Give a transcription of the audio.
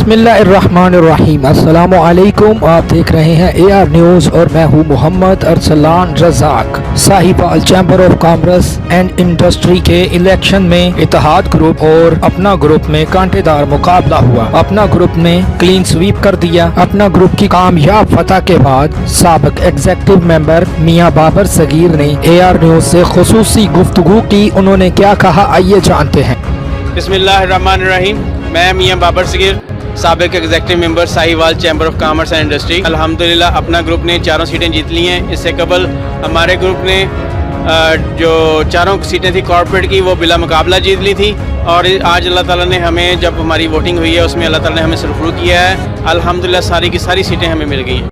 बिस्मिल्लाहिर्रहमानिर्रहीम। अस्सलाम वालेकुम। आप देख रहे हैं AR न्यूज़ और मैं हूं Mohammad Arsalan Razzaq. Sahiwal chamber of commerce and industry के इलेक्शन में इत्तेहाद ग्रुप और अपना ग्रुप में कांटेदार मुकाबला हुआ। अपना ग्रुप ने क्लीन स्वीप कर दिया। अपना ग्रुप की कामयाब फतह के बाद साबिक एग्जीक्यूटिव मेंबर मियां बाबर सगीर ने AR न्यूज़ से खुसूसी गुफ्तगू की। उन्होंने क्या कहा, आइए जानते हैं। बिस्मिल्लाहिर्रहमानिर्रहीम। मैं मियां बाबर सगीर, साबिक executive member Sahiwal chamber of commerce and industry. अल्हम्दुलिल्लाह अपना ग्रुप ने 4 सीटें जीत ली हैं। इससे कबल हमारे ग्रुप ने जो 4 सीटें थी कॉर्पोरेट की, वो बिला मुकाबला जीत ली थी। और आज अल्लाह ताला ने हमें, जब हमारी वोटिंग हुई है उसमें अल्लाह ताला ने हमें सरफराज किया है। अल्हम्दुलिल्लाह सारी की सारी सीटें हमें मिल गई हैं।